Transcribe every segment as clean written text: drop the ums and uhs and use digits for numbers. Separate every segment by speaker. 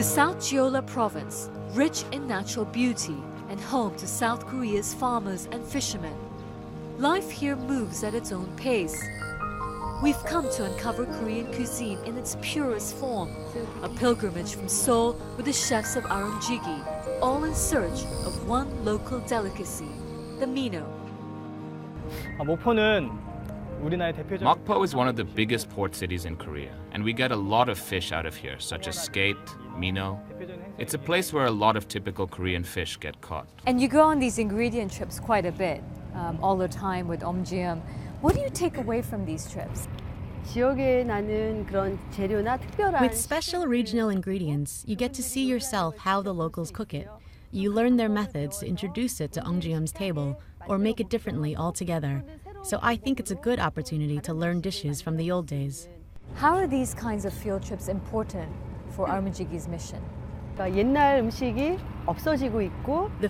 Speaker 1: South Jeolla province, rich in natural beauty and home to South Korea's farmers and fishermen. Life here moves at its own pace. We've come to uncover Korean cuisine in its purest form, a pilgrimage from Seoul with the chefs of Aramjigi, all in search of one local delicacy, the mino.
Speaker 2: Mokpo is one of the biggest port cities in Korea, and we get a lot of fish out of here, such as skate, mino. It's a place where a lot of typical Korean fish get caught.
Speaker 1: And you go on these ingredient trips quite a bit, all the time with Omjium. What do you take away from these trips?
Speaker 3: With special regional ingredients, you get to see yourself how the locals cook it. You learn their methods to introduce it to Ongjium's table, or make it differently altogether. So I think it's a good opportunity to learn dishes from the old days.
Speaker 1: How are these kinds of field trips important for Aramjigi's mission?
Speaker 3: The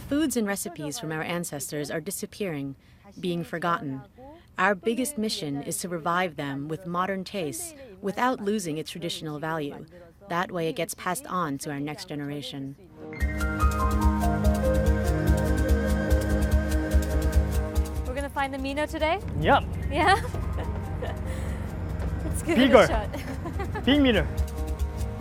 Speaker 3: foods and recipes from our ancestors are disappearing, being forgotten. Our biggest mission is to revive them with modern tastes without losing its traditional value. That way it gets passed on to our next generation.
Speaker 1: We're gonna find the mino today?
Speaker 4: Yeah.
Speaker 1: Yeah? Let's give it
Speaker 4: Bigger.
Speaker 1: a shot.
Speaker 4: Big mino.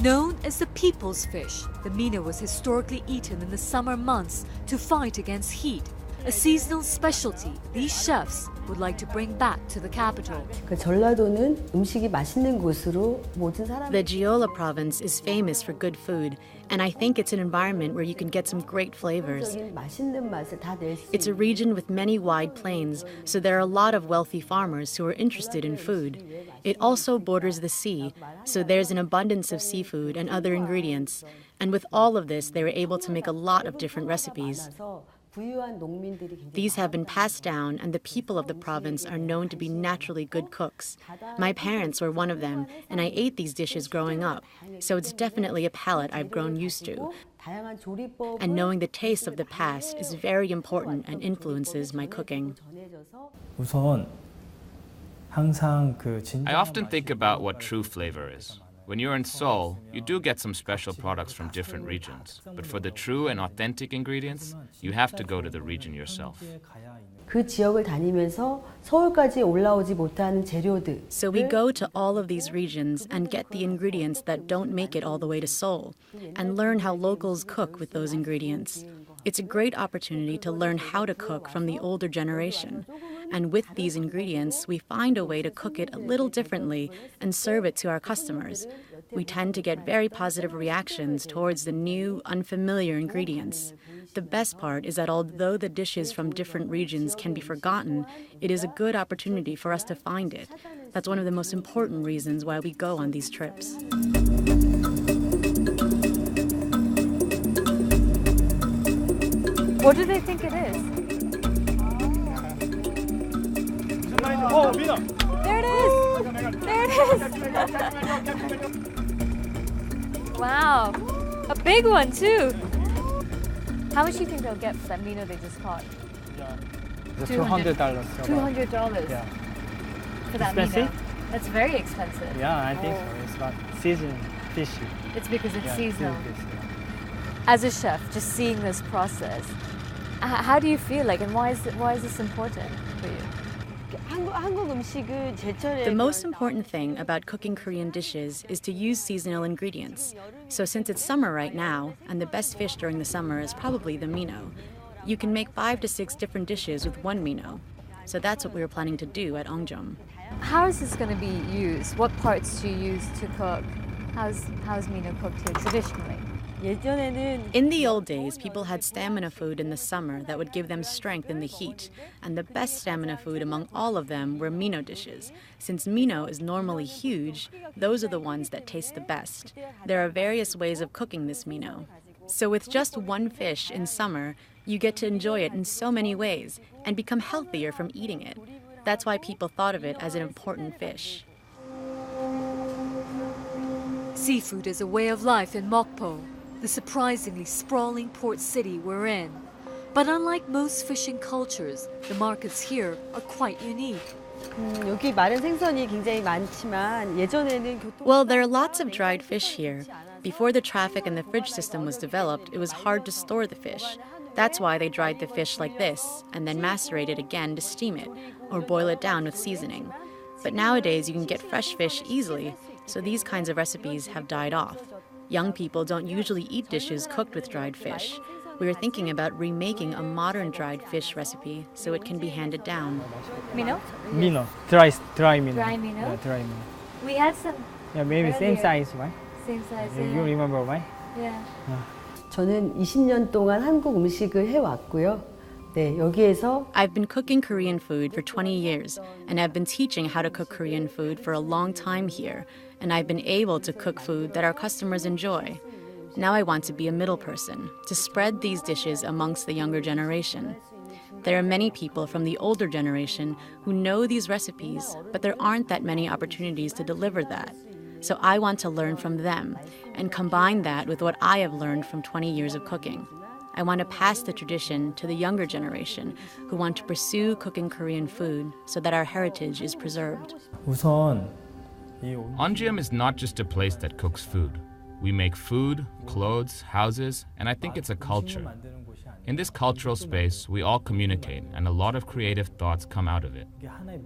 Speaker 1: Known as the people's fish, the mino was historically eaten in the summer months to fight against heat. A seasonal specialty these chefs would like to bring back to the capital.
Speaker 3: The Jeolla province is famous for good food, and I think it's an environment where you can get some great flavors. It's a region with many wide plains, so there are a lot of wealthy farmers who are interested in food. It also borders the sea, so there's an abundance of seafood and other ingredients. And with all of this, they were able to make a lot of different recipes. These have been passed down, and the people of the province are known to be naturally good cooks. My parents were one of them, and I ate these dishes growing up, so it's definitely a palate I've grown used to. And knowing the taste of the past is very important and influences my cooking.
Speaker 2: I often think about what true flavor is. When you're in Seoul, you do get some special products from different regions. But for the true and authentic ingredients, you have to go to the region yourself.
Speaker 3: So we go to all of these regions and get the ingredients that don't make it all the way to Seoul, and learn how locals cook with those ingredients. It's a great opportunity to learn how to cook from the older generation. And with these ingredients, we find a way to cook it a little differently and serve it to our customers. We tend to get very positive reactions towards the new, unfamiliar ingredients. The best part is that although the dishes from different regions can be forgotten, it is a good opportunity for us to find it. That's one of the most important reasons why we go on these trips.
Speaker 1: What do they think it is?
Speaker 4: Oh, mino.
Speaker 1: There it is! There it is! Wow, a big one too. How much do you think they'll get for that mino they just caught?
Speaker 4: $200.
Speaker 1: $200
Speaker 4: Yeah.
Speaker 1: for that
Speaker 4: Expensive?
Speaker 1: mino. That's very expensive.
Speaker 4: Yeah, I think so. It's not seasoned fish.
Speaker 1: It's because it's seasonal.
Speaker 4: seasoned fish, yeah.
Speaker 1: As a chef, just seeing this process, how do you feel like, and why is this important for you?
Speaker 3: The most important thing about cooking Korean dishes is to use seasonal ingredients. So since it's summer right now, and the best fish during the summer is probably the mino, you can make 5 to 6 different dishes with one mino. So that's what we were planning to do at Ongjom.
Speaker 1: How is this going to be used? What parts do you use to cook? How's mino cooked here traditionally?
Speaker 3: In the old days, people had stamina food in the summer that would give them strength in the heat, and the best stamina food among all of them were mino dishes. Since mino is normally huge, those are the ones that taste the best. There are various ways of cooking this mino. So with just one fish in summer, you get to enjoy it in so many ways and become healthier from eating it. That's why people thought of it as an important fish.
Speaker 1: Seafood is a way of life in Mokpo, the surprisingly sprawling port city we're in. But unlike most fishing cultures, the markets here are quite unique.
Speaker 3: Well, there are lots of dried fish here, Before the traffic and the fridge system was developed, it was hard to store the fish. That's why they dried the fish like this and then macerated again to steam it or boil it down with seasoning. But nowadays you can get fresh fish easily, so these kinds of recipes have died off. Young people don't usually eat dishes cooked with dried fish. We are thinking about remaking a modern dried fish recipe so it can be handed down.
Speaker 1: Minnow?
Speaker 4: Minnow, dry minnow.
Speaker 1: Dry minnow?
Speaker 4: Yeah, dry minnow.
Speaker 1: We had some.
Speaker 4: Yeah, maybe same
Speaker 1: Earlier.
Speaker 4: size, right?
Speaker 1: Same size.
Speaker 4: You remember, right?
Speaker 1: Yeah.
Speaker 5: 저는 20년 동안 한국 음식을 해왔고요. 네, 여기에서
Speaker 3: I've been cooking Korean food for 20 years, and I've been teaching how to cook Korean food for a long time here, and I've been able to cook food that our customers enjoy. Now I want to be a middle person, to spread these dishes amongst the younger generation. There are many people from the older generation who know these recipes, but there aren't that many opportunities to deliver that. So I want to learn from them and combine that with what I have learned from 20 years of cooking. I want to pass the tradition to the younger generation who want to pursue cooking Korean food so that our heritage is preserved.
Speaker 4: 우선 이
Speaker 2: Onjeom is not just a place that cooks food. We make food, clothes, houses, and I think it's a culture. In this cultural space, we all communicate, and a lot of creative thoughts come out of it.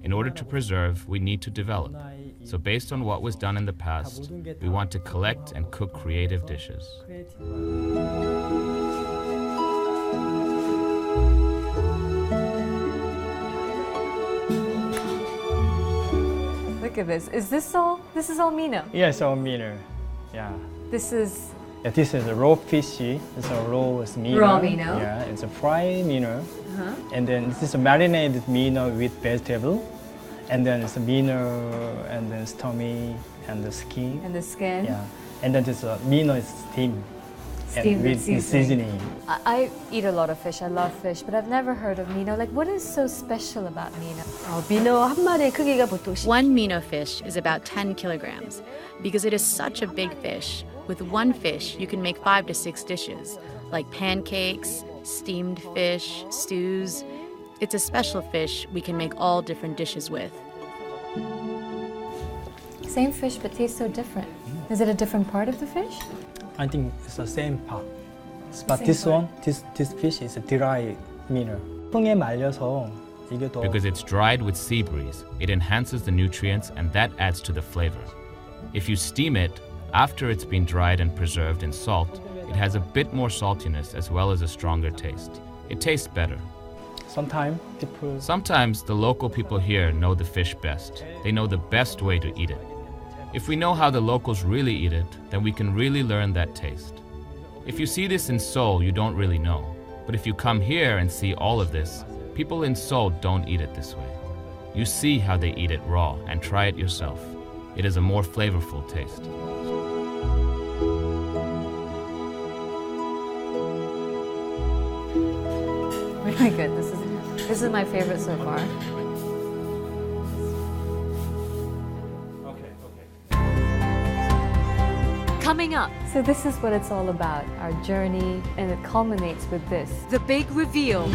Speaker 2: In order to preserve, we need to develop. So based on what was done in the past, we want to collect and cook creative dishes.
Speaker 1: Look at this. Is this all? This is all minnow.
Speaker 4: Yes, all minnow. Yeah.
Speaker 1: This is.
Speaker 4: Yeah, this is a raw fish. It's a raw minnow.
Speaker 1: Raw minnow.
Speaker 4: Yeah, it's a fried minnow. And then this is a marinated minnow with vegetable. And then it's a minnow, and then stomach, and the skin.
Speaker 1: And the skin.
Speaker 4: Yeah. And then this minnow is steamed.
Speaker 1: Steamed with
Speaker 4: with seasoning.
Speaker 1: I eat a lot of fish. I love fish, but I've never heard of minnow. Like, what is so special about minnow?
Speaker 5: 민어 한 마리의 크기가 보통
Speaker 3: One minnow fish is about 10 kilograms. Because it is such a big fish, with one fish you can make 5 to 6 dishes, like pancakes, steamed fish, stews. It's a special fish we can make all different dishes with.
Speaker 1: Same fish, but tastes so different. Is it a different part of the fish?
Speaker 4: I think it's the same part. But this one, this fish is a dry minnow. 풍에 말려서 이게 더
Speaker 2: Because it's dried with sea breeze, it enhances the nutrients and that adds to the flavor. If you steam it, after it's been dried and preserved in salt, it has a bit more saltiness as well as a stronger taste. It tastes better.
Speaker 4: sometimes people
Speaker 2: Sometimes the local people here know the fish best. They know the best way to eat it. If we know how the locals really eat it, then we can really learn that taste. If you see this in Seoul, you don't really know. But if you come here and see all of this, people in Seoul don't eat it this way. You see how they eat it raw and try it yourself. It is a more flavorful taste.
Speaker 1: Really good. This is my favorite so far. Coming up. So this is what it's all about, our journey, and it culminates with this. The big reveal.